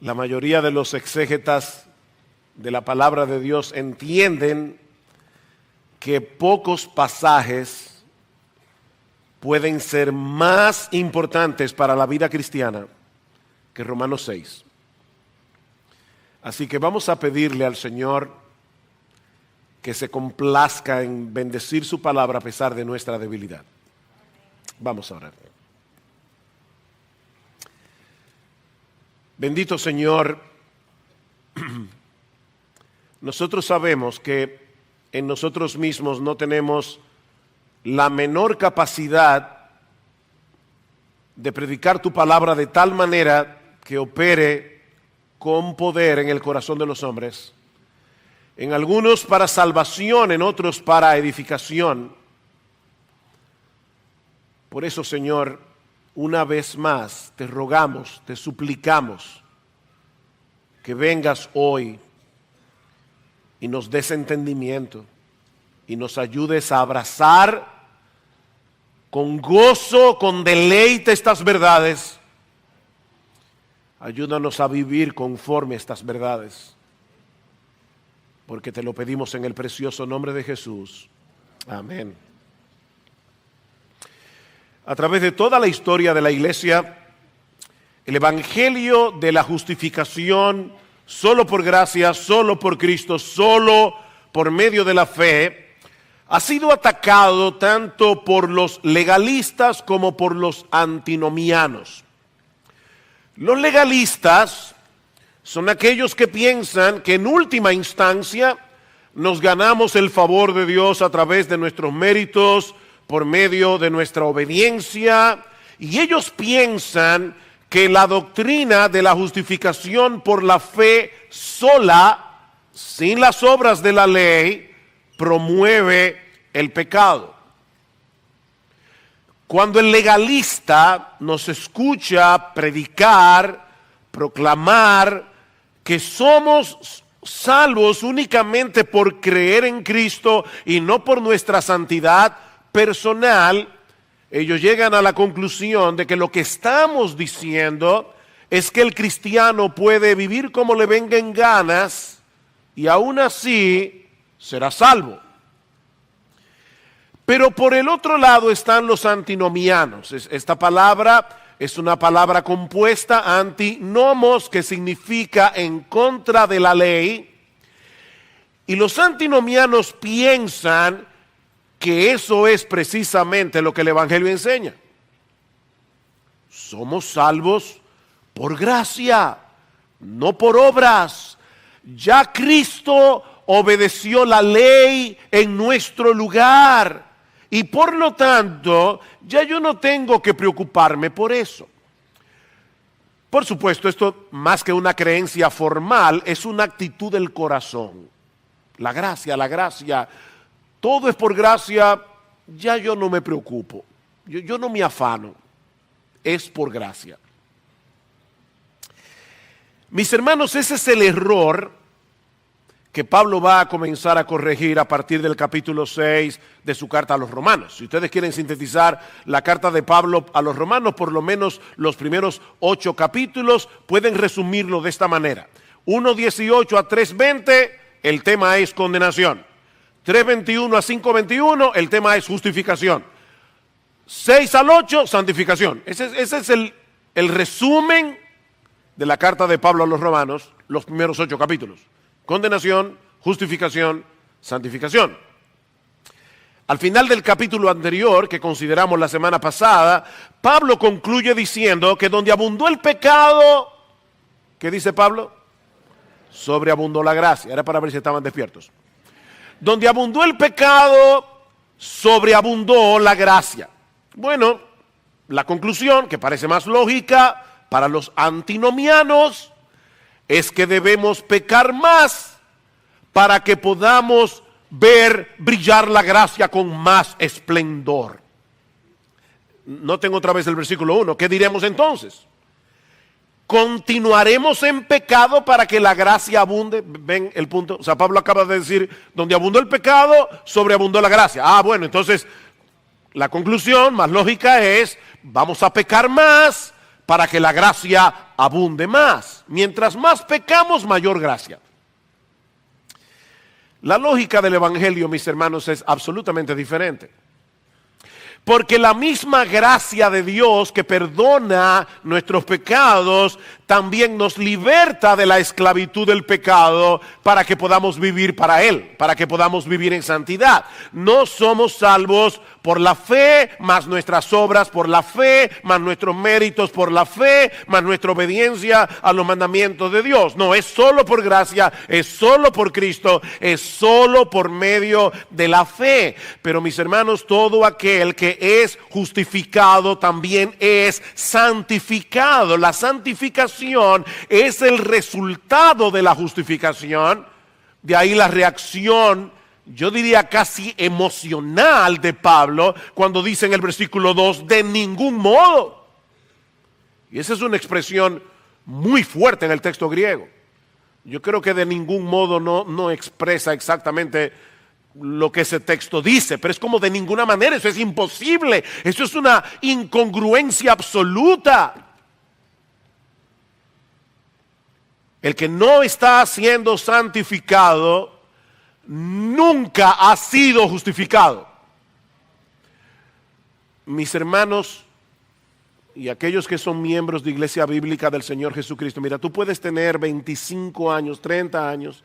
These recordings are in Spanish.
La mayoría de los exégetas de la palabra de Dios entienden que pocos pasajes pueden ser más importantes para la vida cristiana que Romanos 6. Así que vamos a pedirle al Señor que se complazca en bendecir su palabra a pesar de nuestra debilidad. Vamos a orar. Bendito Señor, nosotros sabemos que en nosotros mismos no tenemos la menor capacidad de predicar tu palabra de tal manera que opere con poder en el corazón de los hombres. En algunos para salvación, en otros para edificación. Por eso, Señor, una vez más te rogamos, te suplicamos que vengas hoy y nos des entendimiento y nos ayudes a abrazar con gozo, con deleite estas verdades. Ayúdanos a vivir conforme a estas verdades, porque te lo pedimos en el precioso nombre de Jesús. Amén. A través de toda la historia de la iglesia, el evangelio de la justificación solo por gracia, solo por Cristo, solo por medio de la fe, ha sido atacado tanto por los legalistas como por los antinomianos. Los legalistas son aquellos que piensan que en última instancia nos ganamos el favor de Dios a través de nuestros méritos, por medio de nuestra obediencia, y ellos piensan que la doctrina de la justificación por la fe sola, sin las obras de la ley, promueve el pecado. Cuando el legalista nos escucha predicar, proclamar que somos salvos únicamente por creer en Cristo y no por nuestra santidad personal, ellos llegan a la conclusión de que lo que estamos diciendo es que el cristiano puede vivir como le venga en ganas y aún así será salvo. Pero por el otro lado están los antinomianos. Esta palabra es una palabra compuesta, antinomos, que significa en contra de la ley. Y los antinomianos piensan que eso es precisamente lo que el evangelio enseña. Somos salvos por gracia, no por obras. Ya Cristo obedeció la ley en nuestro lugar. Y por lo tanto, ya yo no tengo que preocuparme por eso. Por supuesto, esto más que una creencia formal, es una actitud del corazón. La gracia, todo es por gracia, ya yo no me preocupo, yo no me afano, es por gracia. Mis hermanos, ese es el error que Pablo va a comenzar a corregir a partir del capítulo 6 de su carta a los romanos. Si ustedes quieren sintetizar la carta de Pablo a los romanos, por lo menos los primeros 8 capítulos, pueden resumirlo de esta manera. 1:18 a 3:20, el tema es condenación. 3:21 a 5:21, el tema es justificación. 6 al 8, santificación. Ese es el resumen de la carta de Pablo a los romanos, los primeros 8 capítulos. Condenación, justificación, santificación. Al final del capítulo anterior, que consideramos la semana pasada, Pablo concluye diciendo que donde abundó el pecado, ¿qué dice Pablo? Sobreabundó la gracia. Era para ver si estaban despiertos. Donde abundó el pecado, sobreabundó la gracia. Bueno, la conclusión, que parece más lógica para los antinomianos, es que debemos pecar más para que podamos ver brillar la gracia con más esplendor. Noten otra vez el versículo 1. ¿Qué diremos entonces? ¿Continuaremos en pecado para que la gracia abunde? ¿Ven el punto? O sea, Pablo acaba de decir, donde abundó el pecado, sobreabundó la gracia. Ah, bueno, entonces la conclusión más lógica es, vamos a pecar más para que la gracia abunde más. Mientras más pecamos, mayor gracia. La lógica del Evangelio, mis hermanos, es absolutamente diferente. Porque la misma gracia de Dios que perdona nuestros pecados, también nos liberta de la esclavitud del pecado para que podamos vivir para Él, para que podamos vivir en santidad. No somos salvos por la fe, más nuestras obras, por la fe, más nuestros méritos, por la fe, más nuestra obediencia a los mandamientos de Dios. No, es solo por gracia, es solo por Cristo, es solo por medio de la fe. Pero mis hermanos, todo aquel que es justificado también es santificado. La santificación es el resultado de la justificación. De ahí la reacción, yo diría casi emocional de Pablo cuando dice en el versículo 2, de ningún modo. Y esa es una expresión muy fuerte en el texto griego. Yo creo que de ningún modo no expresa exactamente lo que ese texto dice, pero es como de ninguna manera, eso es imposible, eso es una incongruencia absoluta. El que no está siendo santificado nunca ha sido justificado. Mis hermanos y aquellos que son miembros de Iglesia Bíblica del Señor Jesucristo, mira, tú puedes tener 25 años, 30 años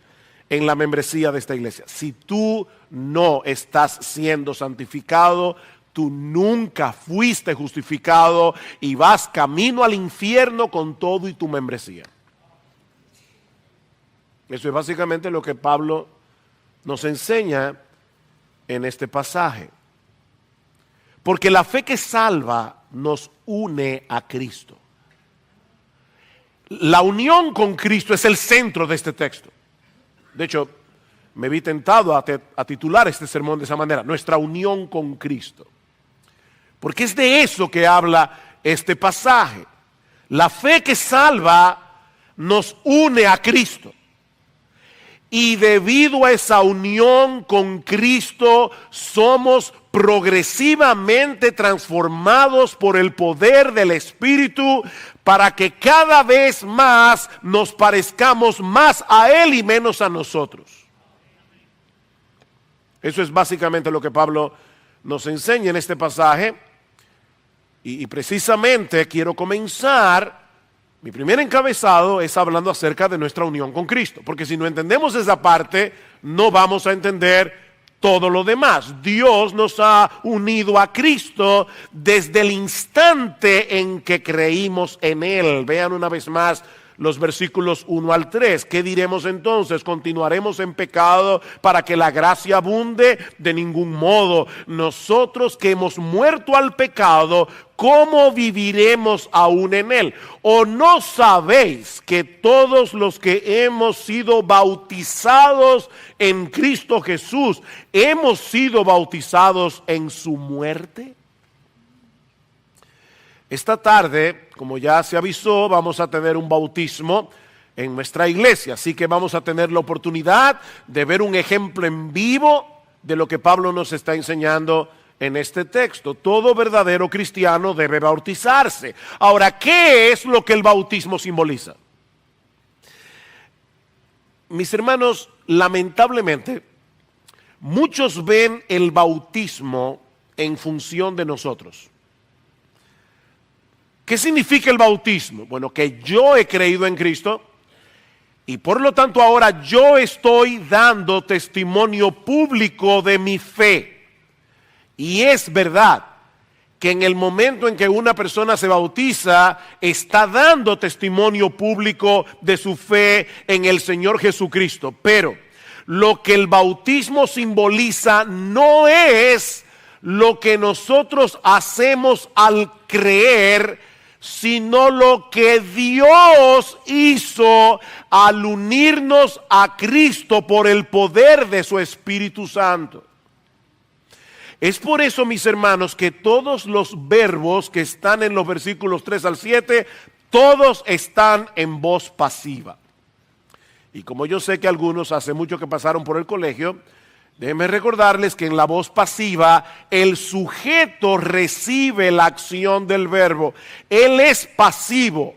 en la membresía de esta iglesia. Si tú no estás siendo santificado, tú nunca fuiste justificado y vas camino al infierno con todo y tu membresía. Eso es básicamente lo que Pablo nos enseña en este pasaje. Porque la fe que salva nos une a Cristo. La unión con Cristo es el centro de este texto. De hecho, me vi tentado a titular este sermón de esa manera, nuestra unión con Cristo. Porque es de eso que habla este pasaje. La fe que salva nos une a Cristo. Y debido a esa unión con Cristo, somos progresivamente transformados por el poder del Espíritu para que cada vez más nos parezcamos más a Él y menos a nosotros. Eso es básicamente lo que Pablo nos enseña en este pasaje. Y precisamente quiero comenzar. Mi primer encabezado es hablando acerca de nuestra unión con Cristo, porque si no entendemos esa parte, no vamos a entender todo lo demás. Dios nos ha unido a Cristo desde el instante en que creímos en Él. Vean una vez más los versículos 1 al 3. ¿Qué diremos entonces? ¿Continuaremos en pecado para que la gracia abunde? De ningún modo. Nosotros que hemos muerto al pecado, ¿cómo viviremos aún en él? ¿O no sabéis que todos los que hemos sido bautizados en Cristo Jesús, hemos sido bautizados en su muerte? Esta tarde, como ya se avisó, vamos a tener un bautismo en nuestra iglesia, así que vamos a tener la oportunidad de ver un ejemplo en vivo de lo que Pablo nos está enseñando en este texto. Todo verdadero cristiano debe bautizarse. Ahora, ¿qué es lo que el bautismo simboliza? Mis hermanos, lamentablemente, muchos ven el bautismo en función de nosotros. ¿Qué significa el bautismo? Bueno, que yo he creído en Cristo y por lo tanto ahora yo estoy dando testimonio público de mi fe. Y es verdad que en el momento en que una persona se bautiza, está dando testimonio público de su fe en el Señor Jesucristo. Pero lo que el bautismo simboliza no es lo que nosotros hacemos al creer, sino lo que Dios hizo al unirnos a Cristo por el poder de su Espíritu Santo. Es por eso, mis hermanos, que todos los verbos que están en los versículos 3 al 7, todos están en voz pasiva. Y como yo sé que algunos hace mucho que pasaron por el colegio, Déjenme recordarles que en la voz pasiva el sujeto recibe la acción del verbo. Él es pasivo.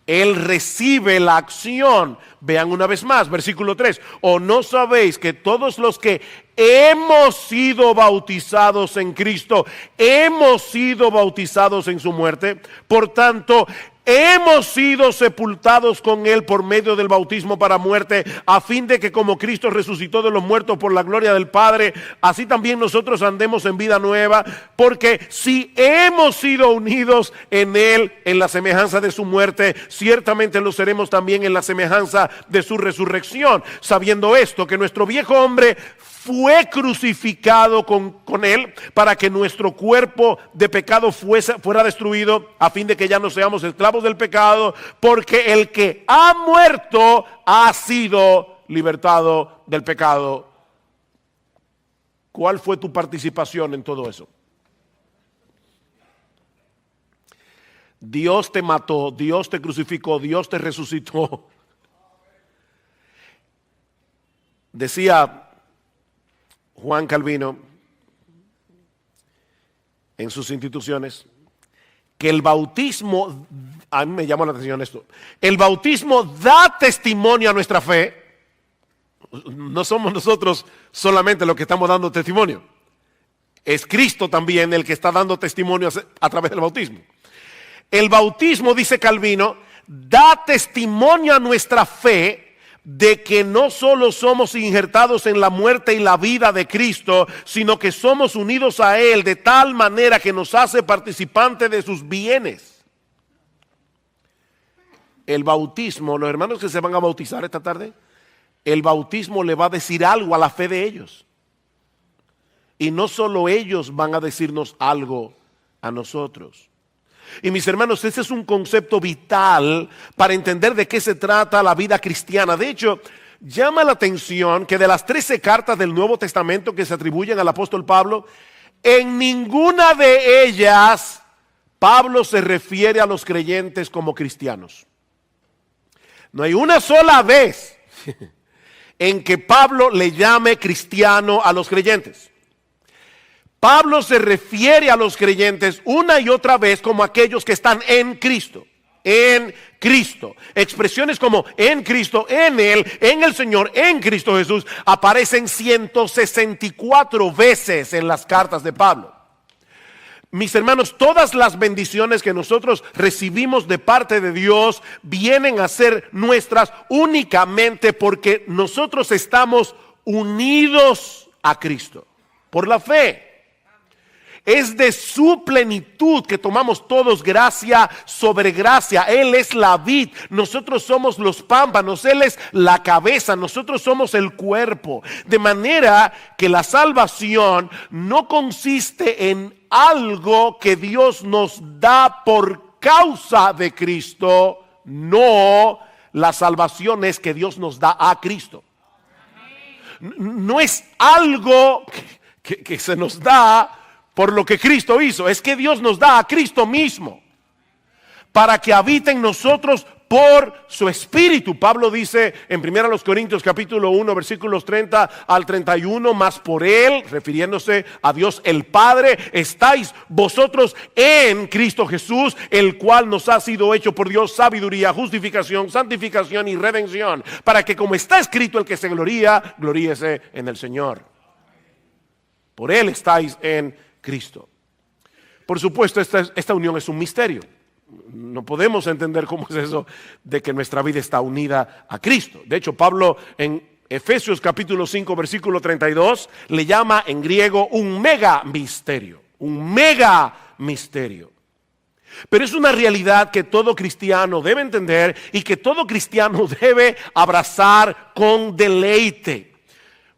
Él recibe la acción. Vean una vez más, versículo 3. ¿O no sabéis que todos los que hemos sido bautizados en Cristo, hemos sido bautizados en su muerte? Por tanto, hemos sido sepultados con Él por medio del bautismo para muerte, a fin de que como Cristo resucitó de los muertos por la gloria del Padre, así también nosotros andemos en vida nueva, porque si hemos sido unidos en Él, en la semejanza de su muerte, ciertamente lo seremos también en la semejanza de su resurrección, sabiendo esto, que nuestro viejo hombre fue crucificado con Él para que nuestro cuerpo de pecado fuera destruido, a fin de que ya no seamos esclavos del pecado, porque el que ha muerto ha sido libertado del pecado. ¿Cuál fue tu participación en todo eso? Dios te mató, Dios te crucificó, Dios te resucitó. Decía Juan Calvino en sus instituciones que el bautismo, a mí me llama la atención esto, el bautismo da testimonio a nuestra fe. No somos nosotros solamente los que estamos dando testimonio, es Cristo también el que está dando testimonio a través del bautismo. El bautismo, dice Calvino, da testimonio a nuestra fe de que no solo somos injertados en la muerte y la vida de Cristo, sino que somos unidos a Él de tal manera que nos hace participantes de sus bienes. El bautismo, los hermanos que se van a bautizar esta tarde, el bautismo le va a decir algo a la fe de ellos. Y no solo ellos van a decirnos algo a nosotros. Y mis hermanos, ese es un concepto vital para entender de qué se trata la vida cristiana. De hecho, llama la atención que de las 13 cartas del Nuevo Testamento que se atribuyen al apóstol Pablo, en ninguna de ellas Pablo se refiere a los creyentes como cristianos. No hay una sola vez en que Pablo le llame cristiano a los creyentes. Pablo se refiere a los creyentes una y otra vez como aquellos que están en Cristo. En Cristo. Expresiones como en Cristo, en Él, en el Señor, en Cristo Jesús aparecen 164 veces en las cartas de Pablo. Mis hermanos, todas las bendiciones que nosotros recibimos de parte de Dios vienen a ser nuestras únicamente porque nosotros estamos unidos a Cristo por la fe. Es de su plenitud que tomamos todos gracia sobre gracia. Él es la vid, nosotros somos los pámpanos, Él es la cabeza, nosotros somos el cuerpo. De manera que la salvación no consiste en algo que Dios nos da por causa de Cristo. No, la salvación es que Dios nos da a Cristo. No es algo que se nos da por lo que Cristo hizo, es que Dios nos da a Cristo mismo para que habite en nosotros por su Espíritu. Pablo dice en 1 Corintios capítulo 1 versículos 30 al 31, mas por Él, refiriéndose a Dios el Padre, estáis vosotros en Cristo Jesús, el cual nos ha sido hecho por Dios sabiduría, justificación, santificación y redención, para que como está escrito, el que se gloría, gloríese en el Señor. Por Él estáis en Cristo. Por supuesto, esta unión es un misterio. No podemos entender cómo es eso de que nuestra vida está unida a Cristo. De hecho, Pablo en Efesios capítulo 5 versículo 32 le llama en griego un mega misterio. Un mega misterio. Pero es una realidad que todo cristiano debe entender y que todo cristiano debe abrazar con deleite.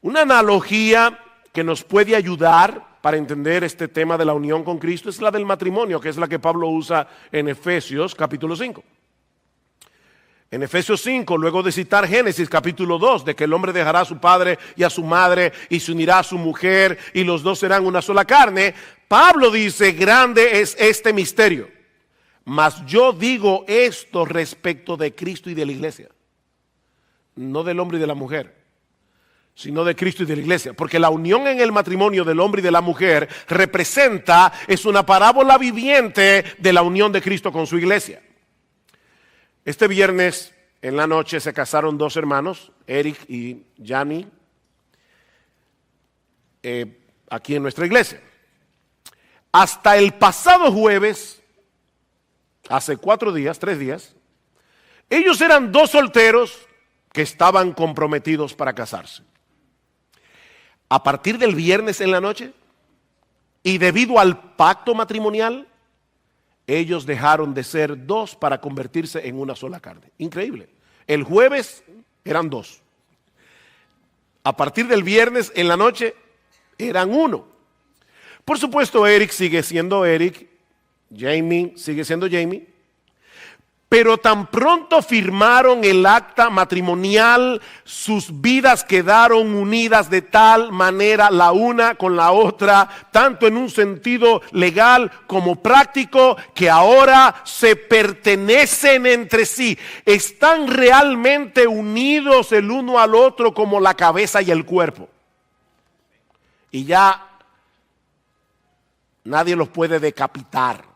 Una analogía que nos puede ayudar para entender este tema de la unión con Cristo es la del matrimonio, que es la que Pablo usa en Efesios capítulo 5. En Efesios 5, luego de citar Génesis capítulo 2, de que el hombre dejará a su padre y a su madre y se unirá a su mujer y los dos serán una sola carne, Pablo dice, grande es este misterio, mas yo digo esto respecto de Cristo y de la iglesia, no del hombre y de la mujer, sino de Cristo y de la iglesia. Porque la unión en el matrimonio del hombre y de la mujer es una parábola viviente de la unión de Cristo con su iglesia. Este viernes en la noche se casaron dos hermanos, Eric y Yanni, aquí en nuestra iglesia. Hasta el pasado jueves, hace 3 días, ellos eran dos solteros que estaban comprometidos para casarse. A partir del viernes en la noche, y debido al pacto matrimonial, ellos dejaron de ser dos para convertirse en una sola carne. Increíble. El jueves eran dos. A partir del viernes en la noche, eran uno. Por supuesto, Eric sigue siendo Eric, Jamie sigue siendo Jamie, pero tan pronto firmaron el acta matrimonial, sus vidas quedaron unidas de tal manera la una con la otra, tanto en un sentido legal como práctico, que ahora se pertenecen entre sí. Están realmente unidos el uno al otro como la cabeza y el cuerpo. Y ya nadie los puede decapitar.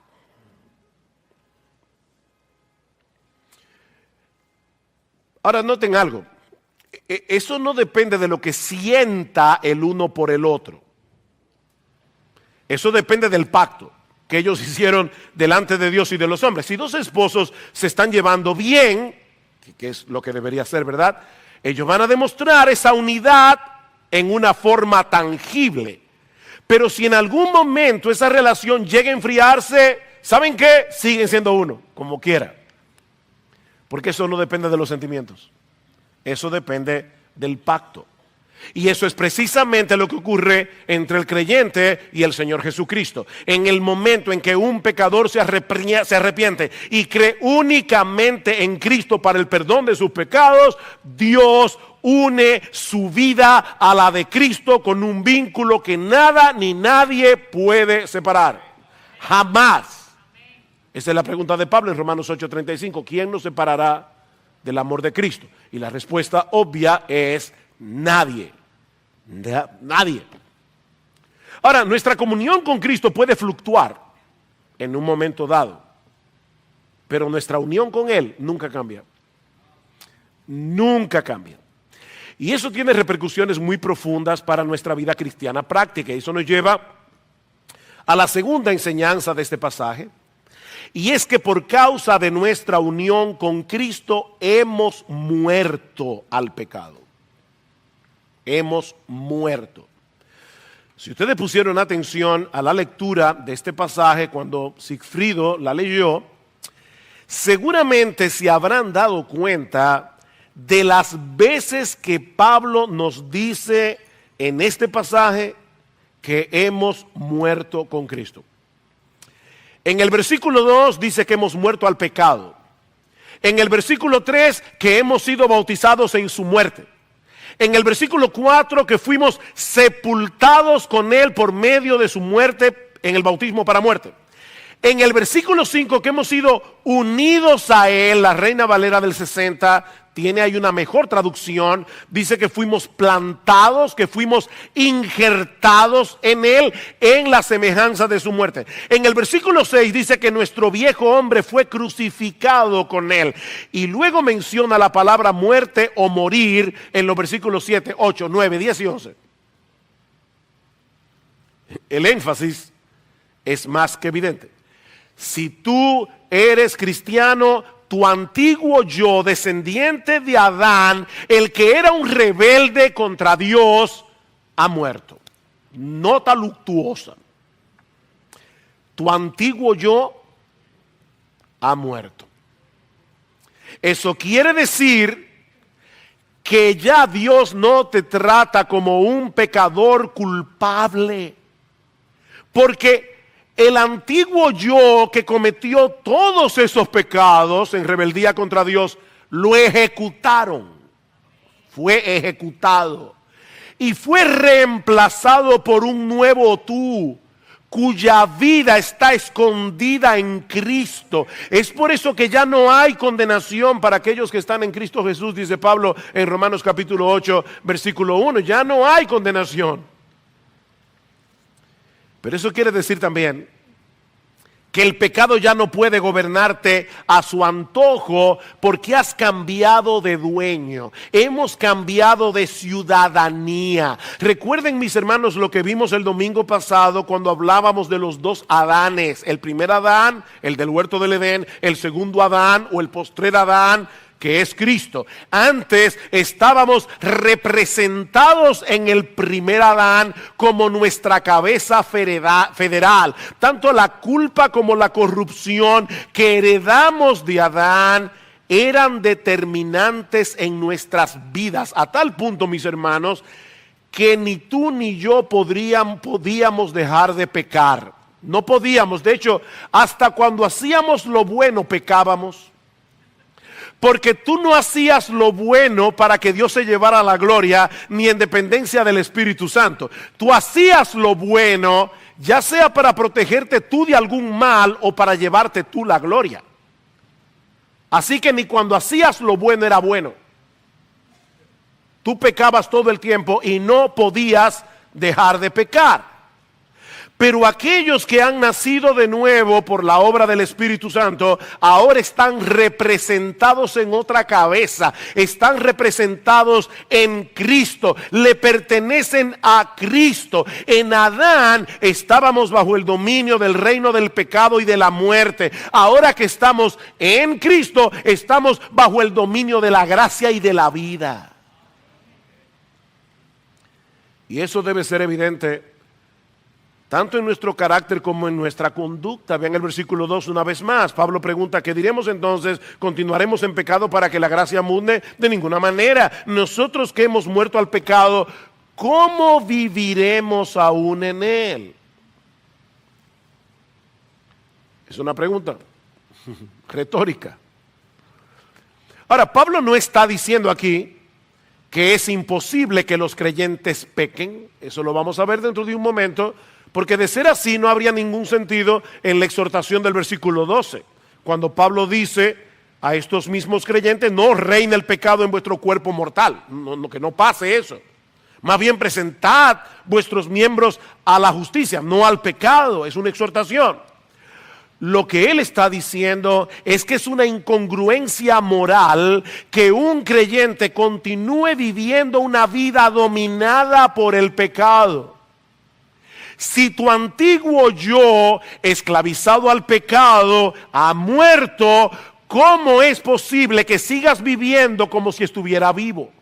Ahora noten algo, eso no depende de lo que sienta el uno por el otro. Eso depende del pacto que ellos hicieron delante de Dios y de los hombres. Si dos esposos se están llevando bien, que es lo que debería ser, ¿verdad? Ellos van a demostrar esa unidad en una forma tangible. Pero si en algún momento esa relación llega a enfriarse, ¿saben qué? Siguen siendo uno, como quiera. Porque eso no depende de los sentimientos. Eso depende del pacto. Y eso es precisamente lo que ocurre entre el creyente y el Señor Jesucristo. En el momento en que un pecador se arrepiente y cree únicamente en Cristo para el perdón de sus pecados, Dios une su vida a la de Cristo con un vínculo que nada ni nadie puede separar. Jamás. Esa es la pregunta de Pablo en Romanos 8:35. ¿Quién nos separará del amor de Cristo? Y la respuesta obvia es nadie. Nadie. Ahora, nuestra comunión con Cristo puede fluctuar en un momento dado, pero nuestra unión con Él nunca cambia. Nunca cambia. Y eso tiene repercusiones muy profundas para nuestra vida cristiana práctica. Y eso nos lleva a la segunda enseñanza de este pasaje. Y es que por causa de nuestra unión con Cristo hemos muerto al pecado. Hemos muerto. Si ustedes pusieron atención a la lectura de este pasaje cuando Sigfrido la leyó, seguramente se habrán dado cuenta de las veces que Pablo nos dice en este pasaje que hemos muerto con Cristo. En el versículo 2 dice que hemos muerto al pecado. En el versículo 3 que hemos sido bautizados en su muerte. En el versículo 4 que fuimos sepultados con él por medio de su muerte en el bautismo para muerte. En el versículo 5 que hemos sido unidos a él, la Reina Valera del 60 tiene ahí una mejor traducción, dice que fuimos plantados, que fuimos injertados en él, en la semejanza de su muerte. En el versículo 6 dice que nuestro viejo hombre fue crucificado con él. Y luego menciona la palabra muerte o morir en los versículos 7, 8, 9, 10 y 11. El énfasis es más que evidente. Si tú eres cristiano, tu antiguo yo, descendiente de Adán, el que era un rebelde contra Dios, ha muerto. Nota luctuosa. Tu antiguo yo ha muerto. Eso quiere decir que ya Dios no te trata como un pecador culpable. Porque el antiguo yo que cometió todos esos pecados en rebeldía contra Dios, lo ejecutaron. Fue ejecutado. Y fue reemplazado por un nuevo tú, cuya vida está escondida en Cristo. Es por eso que ya no hay condenación para aquellos que están en Cristo Jesús, dice Pablo en Romanos capítulo 8, versículo 1. Ya no hay condenación. Pero eso quiere decir también que el pecado ya no puede gobernarte a su antojo, porque has cambiado de dueño. Hemos cambiado de ciudadanía. Recuerden, mis hermanos, lo que vimos el domingo pasado cuando hablábamos de los dos Adanes. El primer Adán, el del huerto del Edén. El segundo Adán o el postrer Adán, que es Cristo. Antes estábamos representados en el primer Adán como nuestra cabeza federal. Tanto la culpa como la corrupción que heredamos de Adán eran determinantes en nuestras vidas. A tal punto, mis hermanos, que ni tú ni yo podíamos dejar de pecar. No podíamos. De hecho, hasta cuando hacíamos lo bueno pecábamos. Porque tú no hacías lo bueno para que Dios se llevara la gloria, ni en dependencia del Espíritu Santo. Tú hacías lo bueno, ya sea para protegerte tú de algún mal o para llevarte tú la gloria. Así que ni cuando hacías lo bueno era bueno. Tú pecabas todo el tiempo y no podías dejar de pecar. Pero aquellos que han nacido de nuevo por la obra del Espíritu Santo, ahora están representados en otra cabeza, están representados en Cristo, le pertenecen a Cristo. En Adán estábamos bajo el dominio del reino del pecado y de la muerte. Ahora que estamos en Cristo, estamos bajo el dominio de la gracia y de la vida. Y eso debe ser evidente tanto en nuestro carácter como en nuestra conducta. Vean el versículo 2 una vez más. Pablo pregunta, ¿qué diremos entonces? ¿Continuaremos en pecado para que la gracia abunde? De ninguna manera. Nosotros que hemos muerto al pecado, ¿cómo viviremos aún en él? Es una pregunta retórica. Ahora, Pablo no está diciendo aquí que es imposible que los creyentes pequen. Eso lo vamos a ver dentro de un momento. Porque de ser así no habría ningún sentido en la exhortación del versículo 12. Cuando Pablo dice a estos mismos creyentes, no reine el pecado en vuestro cuerpo mortal. Que no pase eso. Más bien presentad vuestros miembros a la justicia, no al pecado. Es una exhortación. Lo que él está diciendo es que es una incongruencia moral que un creyente continúe viviendo una vida dominada por el pecado. Si tu antiguo yo, esclavizado al pecado, ha muerto, ¿cómo es posible que sigas viviendo como si estuviera vivo?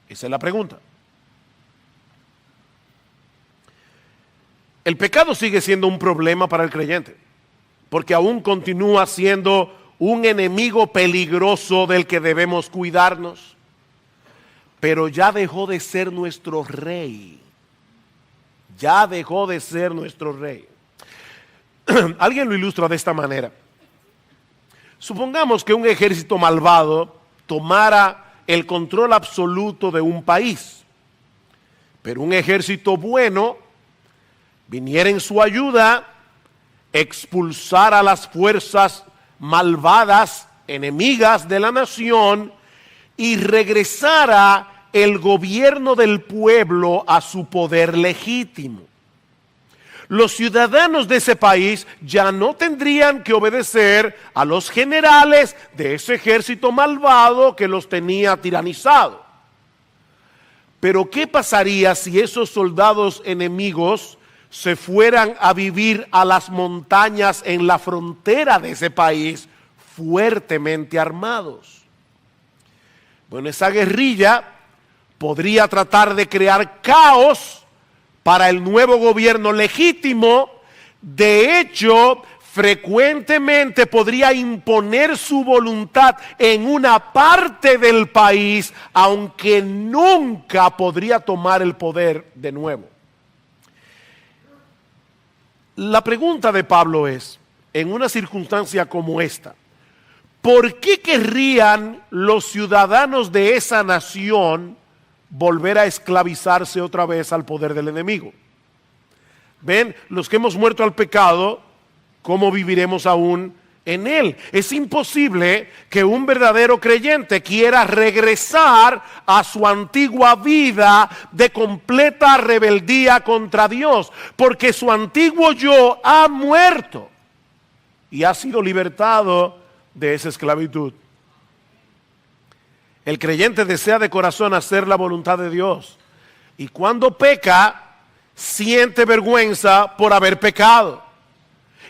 Esa es la pregunta. El pecado sigue siendo un problema para el creyente, porque aún continúa siendo un enemigo peligroso del que debemos cuidarnos, pero ya dejó de ser nuestro rey. Ya dejó de ser nuestro rey. Alguien lo ilustra de esta manera. Supongamos que un ejército malvado tomara el control absoluto de un país, pero un ejército bueno viniera en su ayuda, expulsara a las fuerzas malvadas, enemigas de la nación, y regresara el gobierno del pueblo a su poder legítimo. Los ciudadanos de ese país ya no tendrían que obedecer a los generales de ese ejército malvado que los tenía tiranizados. Pero ¿qué pasaría si esos soldados enemigos se fueran a vivir a las montañas en la frontera de ese país fuertemente armados? Bueno, esa guerrilla podría tratar de crear caos para el nuevo gobierno legítimo. De hecho, frecuentemente podría imponer su voluntad en una parte del país, aunque nunca podría tomar el poder de nuevo. La pregunta de Pablo es, en una circunstancia como esta, ¿por qué querrían los ciudadanos de esa nación volver a esclavizarse otra vez al poder del enemigo? ¿Ven? Los que hemos muerto al pecado, ¿cómo viviremos aún en él? Es imposible que un verdadero creyente quiera regresar a su antigua vida de completa rebeldía contra Dios, porque su antiguo yo ha muerto y ha sido libertado de esa esclavitud. El creyente desea de corazón hacer la voluntad de Dios, y cuando peca, siente vergüenza por haber pecado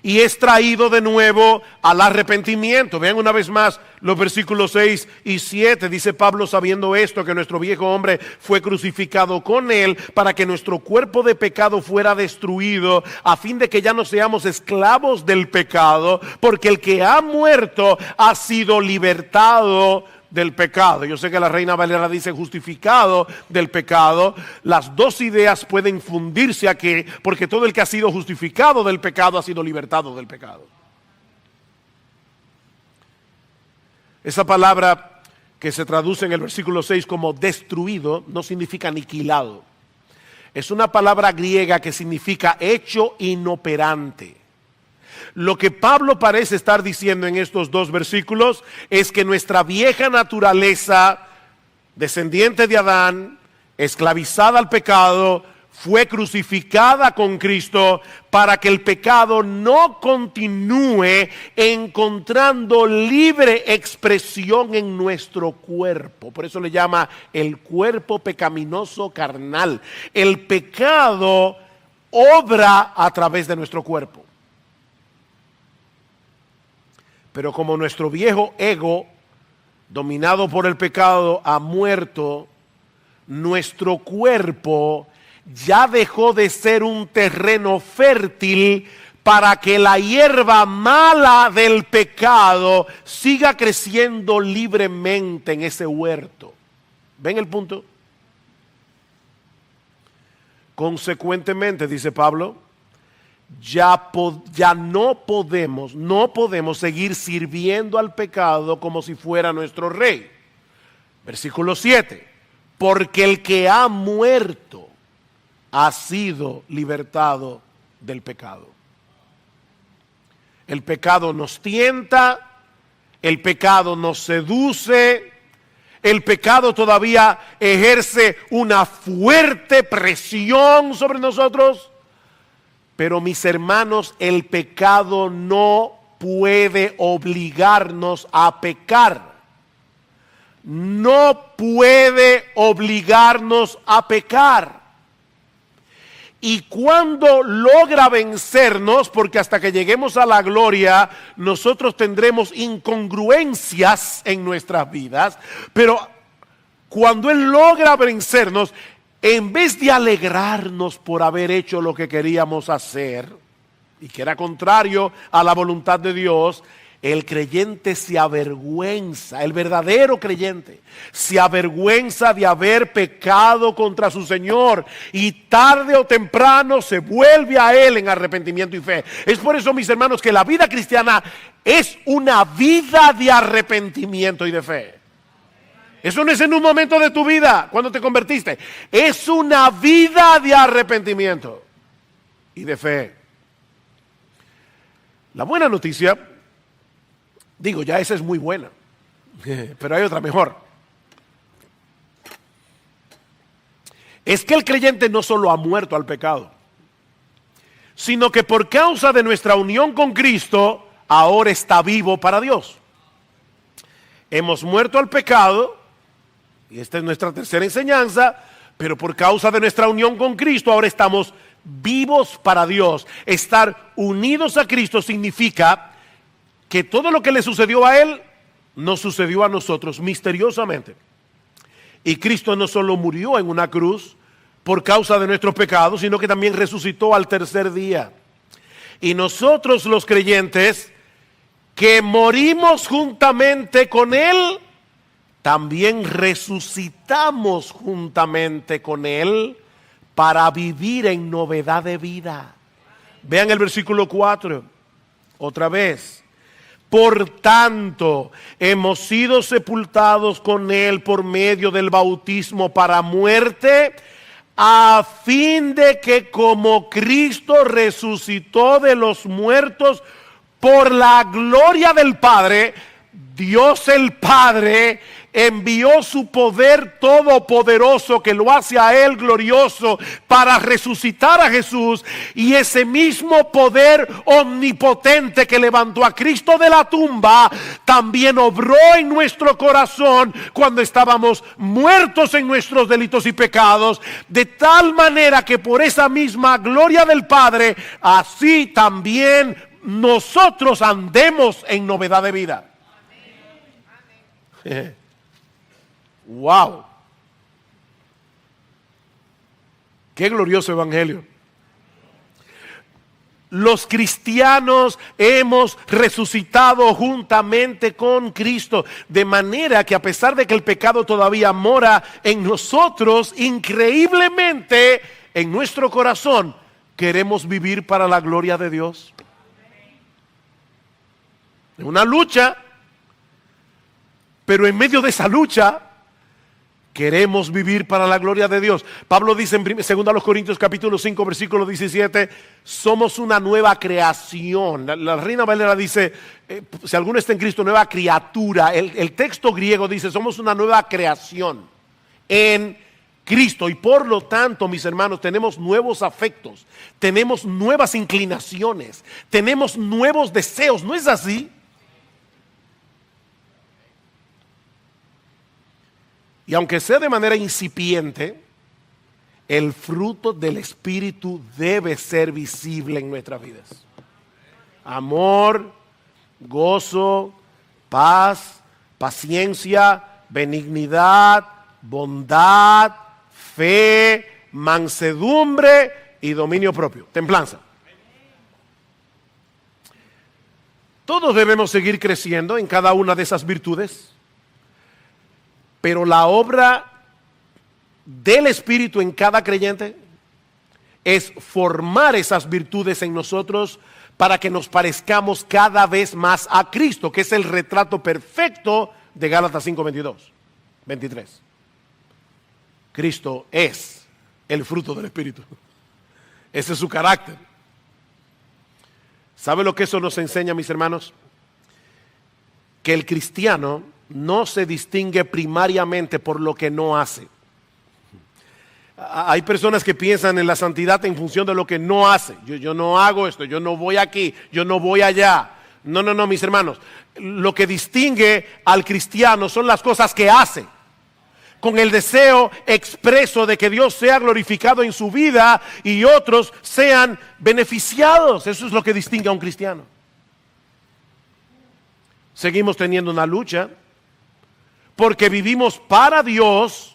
y es traído de nuevo al arrepentimiento. Vean una vez más los versículos 6 y 7. Dice Pablo: sabiendo esto, que nuestro viejo hombre fue crucificado con él, para que nuestro cuerpo de pecado fuera destruido, a fin de que ya no seamos esclavos del pecado, porque el que ha muerto ha sido libertado del pecado. Yo sé que la Reina Valera dice justificado del pecado. Las dos ideas pueden fundirse aquí, porque todo el que ha sido justificado del pecado ha sido libertado del pecado. Esa palabra que se traduce en el versículo 6 como destruido no significa aniquilado. Es una palabra griega que significa hecho inoperante. Lo que Pablo parece estar diciendo en estos dos versículos es que nuestra vieja naturaleza, descendiente de Adán, esclavizada al pecado, fue crucificada con Cristo para que el pecado no continúe encontrando libre expresión en nuestro cuerpo. Por eso le llama el cuerpo pecaminoso carnal. El pecado obra a través de nuestro cuerpo. Pero como nuestro viejo ego, dominado por el pecado, ha muerto, nuestro cuerpo ya dejó de ser un terreno fértil para que la hierba mala del pecado siga creciendo libremente en ese huerto. ¿Ven el punto? Consecuentemente, dice Pablo, ya no podemos seguir sirviendo al pecado como si fuera nuestro rey. Versículo 7. Porque el que ha muerto ha sido libertado del pecado. El pecado nos tienta, el pecado nos seduce, el pecado todavía ejerce una fuerte presión sobre nosotros. Pero mis hermanos, el pecado no puede obligarnos a pecar. No puede obligarnos a pecar. Y cuando logra vencernos, porque hasta que lleguemos a la gloria, nosotros tendremos incongruencias en nuestras vidas, pero cuando Él logra vencernos, en vez de alegrarnos por haber hecho lo que queríamos hacer, y que era contrario a la voluntad de Dios, el creyente se avergüenza, el verdadero creyente se avergüenza de haber pecado contra su Señor, y tarde o temprano se vuelve a Él en arrepentimiento y fe. Es por eso, mis hermanos, que la vida cristiana es una vida de arrepentimiento y de fe. Eso no es en un momento de tu vida, cuando te convertiste. Es una vida de arrepentimiento y de fe. La buena noticia, digo, ya esa es muy buena, pero hay otra mejor. Es que el creyente no solo ha muerto al pecado, sino que por causa de nuestra unión con Cristo, ahora está vivo para Dios. Hemos muerto al pecado, y esta es nuestra tercera enseñanza, pero por causa de nuestra unión con Cristo ahora estamos vivos para Dios. Estar unidos a Cristo significa que todo lo que le sucedió a Él nos sucedió a nosotros misteriosamente. Y Cristo no solo murió en una cruz por causa de nuestros pecados, sino que también resucitó al tercer día. Y nosotros, los creyentes que morimos juntamente con Él, también resucitamos juntamente con Él para vivir en novedad de vida. Vean el versículo 4, otra vez. Por tanto, hemos sido sepultados con Él por medio del bautismo para muerte, a fin de que como Cristo resucitó de los muertos por la gloria del Padre, Dios el Padre envió su poder todopoderoso que lo hace a Él glorioso para resucitar a Jesús, y ese mismo poder omnipotente que levantó a Cristo de la tumba también obró en nuestro corazón cuando estábamos muertos en nuestros delitos y pecados, de tal manera que por esa misma gloria del Padre así también nosotros andemos en novedad de vida. Wow, qué glorioso evangelio. Los cristianos hemos resucitado juntamente con Cristo, de manera que a pesar de que el pecado todavía mora en nosotros, increíblemente en nuestro corazón queremos vivir para la gloria de Dios. Es una lucha, pero en medio de esa lucha queremos vivir para la gloria de Dios. Pablo dice en 2 Corintios capítulo 5 versículo 17, somos una nueva creación. La Reina Valera dice, si alguno está en Cristo, nueva criatura. El texto griego dice, somos una nueva creación en Cristo, y por lo tanto, mis hermanos, tenemos nuevos afectos, tenemos nuevas inclinaciones, tenemos nuevos deseos. ¿No es así? Y aunque sea de manera incipiente, el fruto del Espíritu debe ser visible en nuestras vidas. Amor, gozo, paz, paciencia, benignidad, bondad, fe, mansedumbre y dominio propio, templanza. Todos debemos seguir creciendo en cada una de esas virtudes. Pero la obra del Espíritu en cada creyente es formar esas virtudes en nosotros para que nos parezcamos cada vez más a Cristo, que es el retrato perfecto de Gálatas 5:22-23. Cristo es el fruto del Espíritu. Ese es su carácter. ¿Sabe lo que eso nos enseña, mis hermanos? Que el cristiano no se distingue primariamente por lo que no hace. Hay personas que piensan en la santidad en función de lo que no hace. Yo no hago esto, yo no voy aquí, yo no voy allá. No, mis hermanos. Lo que distingue al cristiano son las cosas que hace, con el deseo expreso de que Dios sea glorificado en su vida y otros sean beneficiados. Eso es lo que distingue a un cristiano. Seguimos teniendo una lucha, porque vivimos para Dios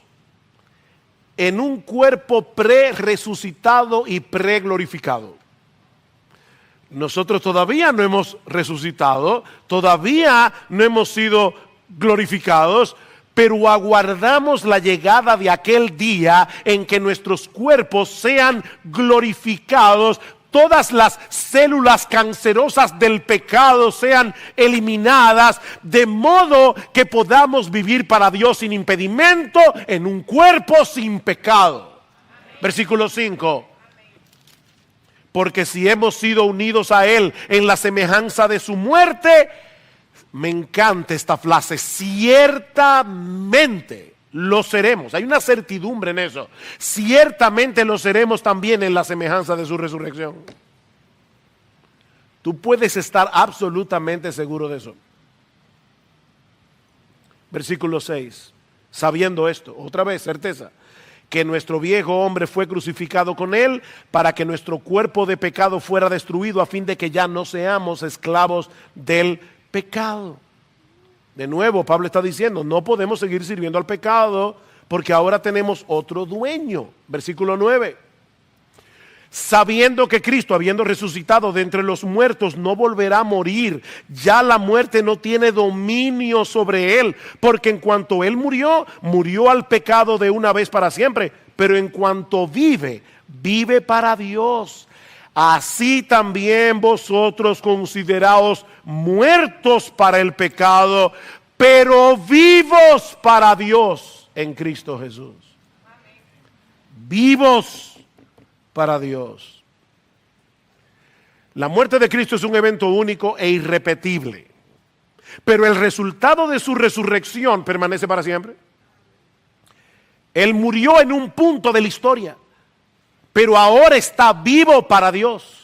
en un cuerpo pre-resucitado y pre-glorificado. Nosotros todavía no hemos resucitado, todavía no hemos sido glorificados, pero aguardamos la llegada de aquel día en que nuestros cuerpos sean glorificados, todas las células cancerosas del pecado sean eliminadas, de modo que podamos vivir para Dios sin impedimento en un cuerpo sin pecado. Versículo 5. Porque si hemos sido unidos a Él en la semejanza de su muerte, me encanta esta frase, ciertamente lo seremos. Hay una certidumbre en eso. Ciertamente lo seremos también en la semejanza de su resurrección. Tú puedes estar absolutamente seguro de eso. Versículo 6. Sabiendo esto, otra vez, certeza, que nuestro viejo hombre fue crucificado con Él para que nuestro cuerpo de pecado fuera destruido, a fin de que ya no seamos esclavos del pecado. De nuevo, Pablo está diciendo, no podemos seguir sirviendo al pecado porque ahora tenemos otro dueño. Versículo 9. Sabiendo que Cristo, habiendo resucitado de entre los muertos, no volverá a morir, ya la muerte no tiene dominio sobre Él, porque en cuanto Él murió, murió al pecado de una vez para siempre, pero en cuanto vive, vive para Dios. Así también vosotros consideraos muertos para el pecado, pero vivos para Dios en Cristo Jesús. vivos para Dios. La muerte de Cristo es un evento único e irrepetible, pero el resultado de su resurrección permanece para siempre. Él murió en un punto de la historia, pero ahora está vivo para Dios.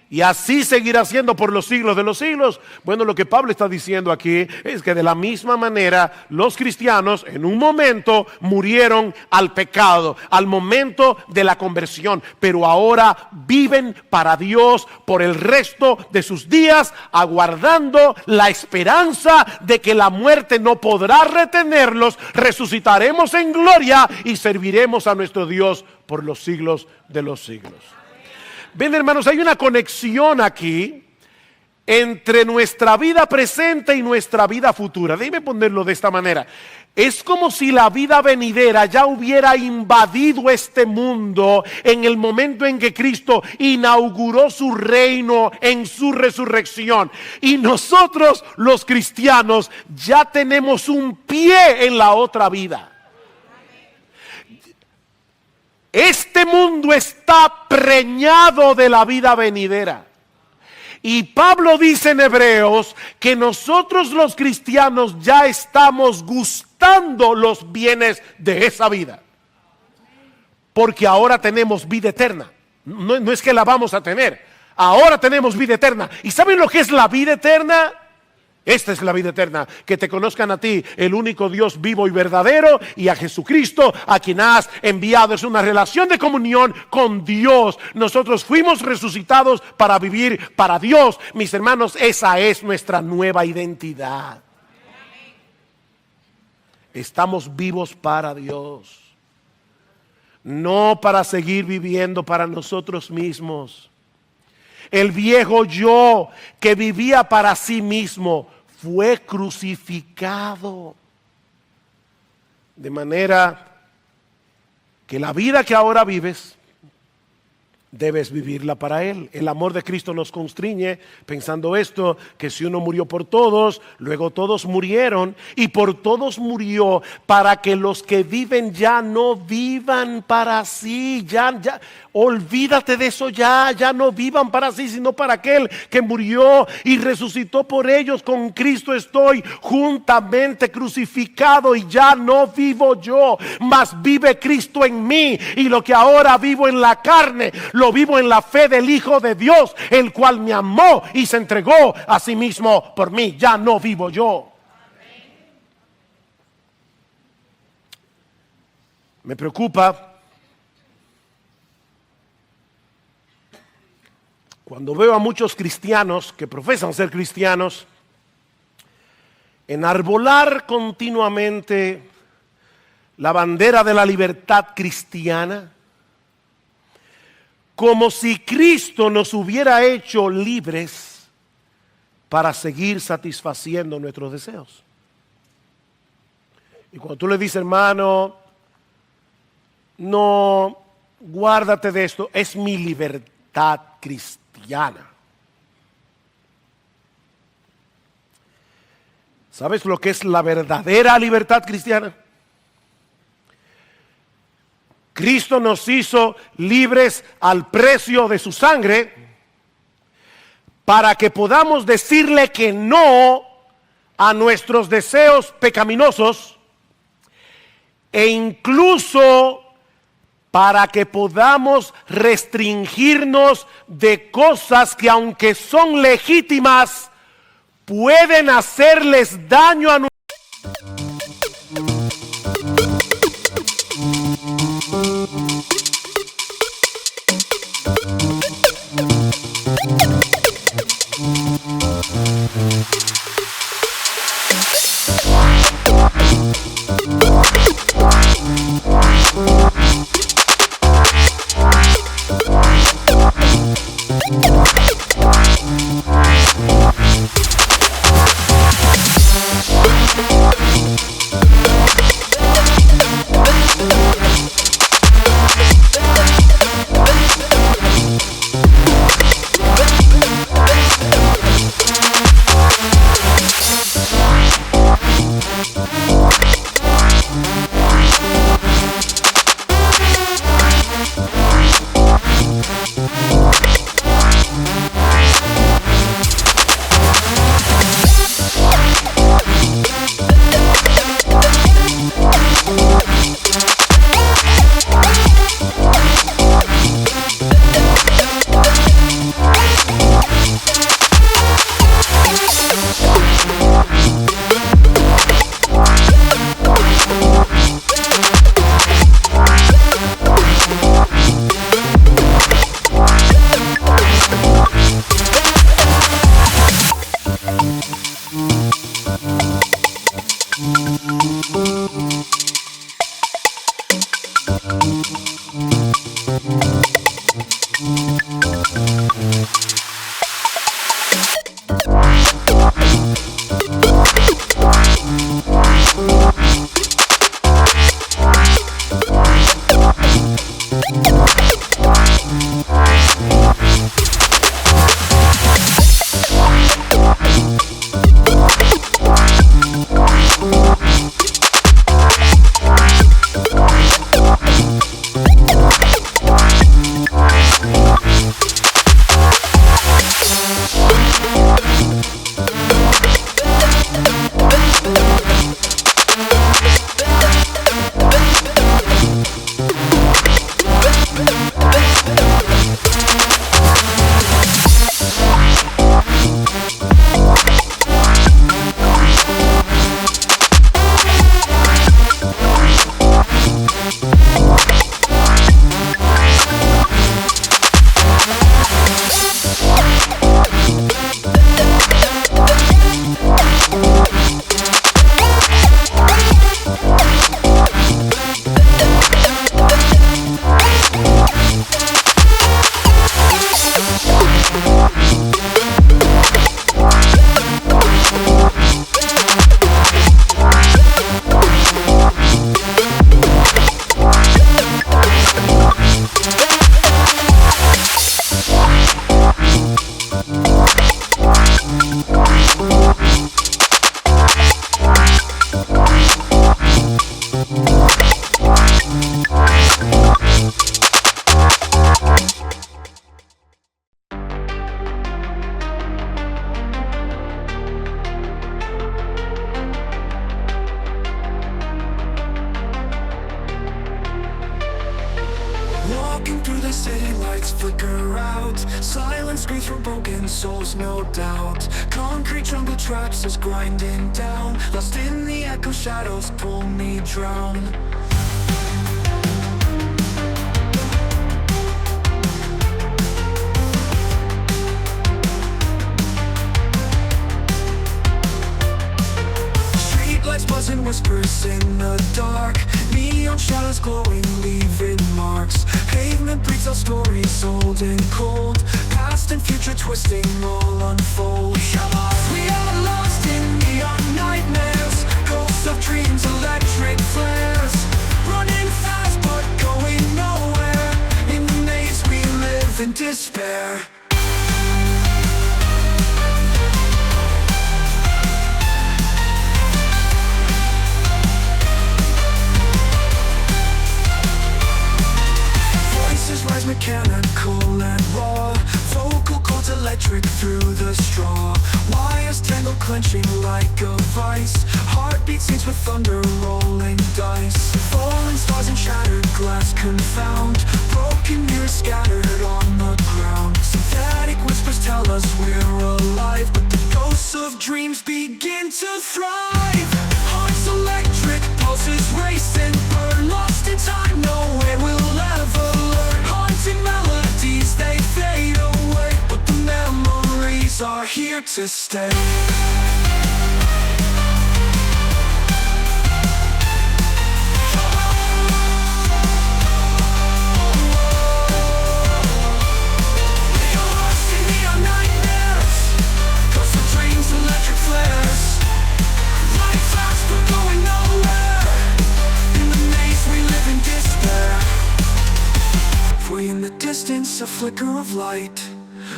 Y así seguirá siendo por los siglos de los siglos. Bueno, lo que Pablo está diciendo aquí es que de la misma manera los cristianos en un momento murieron al pecado, al momento de la conversión, pero ahora viven para Dios por el resto de sus días, aguardando la esperanza de que la muerte no podrá retenerlos. Resucitaremos en gloria y serviremos a nuestro Dios por los siglos de los siglos. Ven, hermanos, hay una conexión aquí entre nuestra vida presente y nuestra vida futura. Déjeme ponerlo de esta manera. Es como si la vida venidera ya hubiera invadido este mundo en el momento en que Cristo inauguró su reino en su resurrección. Y nosotros, los cristianos, ya tenemos un pie en la otra vida. Este mundo está preñado de la vida venidera. Y Pablo dice en Hebreos que nosotros los cristianos ya estamos gustando los bienes de esa vida. Porque ahora tenemos vida eterna. No es que la vamos a tener. Ahora tenemos vida eterna. ¿Y saben lo que es la vida eterna? Esta es la vida eterna, que te conozcan a ti, el único Dios vivo y verdadero, y a Jesucristo, a quien has enviado. Es una relación de comunión con Dios. Nosotros fuimos resucitados para vivir para Dios. Mis hermanos, esa es nuestra nueva identidad. Estamos vivos para Dios, no para seguir viviendo para nosotros mismos. El viejo yo que vivía para sí mismo fue crucificado. De manera que la vida que ahora vives, debes vivirla para Él. El amor de Cristo nos constriñe pensando esto, que si uno murió por todos, luego todos murieron, y por todos murió para que los que viven ya no vivan para sí. Ya, olvídate de eso ya no vivan para sí, sino para aquel que murió y resucitó por ellos. Con Cristo estoy juntamente crucificado y ya no vivo yo, mas vive Cristo en mí, y lo que ahora vivo en la carne, lo vivo en la fe del Hijo de Dios, el cual me amó y se entregó a sí mismo por mí. Ya no vivo yo. Me preocupa cuando veo a muchos cristianos que profesan ser cristianos enarbolar continuamente la bandera de la libertad cristiana, como si Cristo nos hubiera hecho libres para seguir satisfaciendo nuestros deseos. Y cuando tú le dices, hermano, no, guárdate de esto, es mi libertad cristiana. ¿Sabes lo que es la verdadera libertad cristiana? Cristo nos hizo libres al precio de su sangre para que podamos decirle que no a nuestros deseos pecaminosos, e incluso para que podamos restringirnos de cosas que, aunque son legítimas, pueden hacerles daño a nosotros. the city lights flicker out. Silence screams from broken souls, no doubt. Concrete jungle traps us grinding down. Lost in the echo, shadows pull me drown. Streetlights buzzing, whispers in the dark. Neon shadows glowing, leaving marks. Pavement breathes our stories, old and cold. Past and future twisting, all unfold. We are lost in neon nightmares. Ghosts of dreams, electric flares. Running fast but going nowhere. In the maze we live in despair. Rise mechanical and raw. Vocal cords electric through the straw. Wires tangled, clenching like a vice. Heartbeat sings with thunder, rolling dice. Falling stars and shattered glass confound. Broken mirrors scattered on the ground. Synthetic whispers tell us we're alive, but the ghosts of dreams begin to thrive. Hearts electric, pulses racing, burn lost in time, nowhere we'll ever learn. Haunting melodies, they fade away, but the memories are here to stay. Distance, a flicker of light.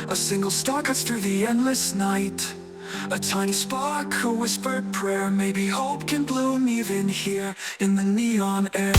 A single star cuts through the endless night. A tiny spark, a whispered prayer. Maybe hope can bloom even here in the neon air.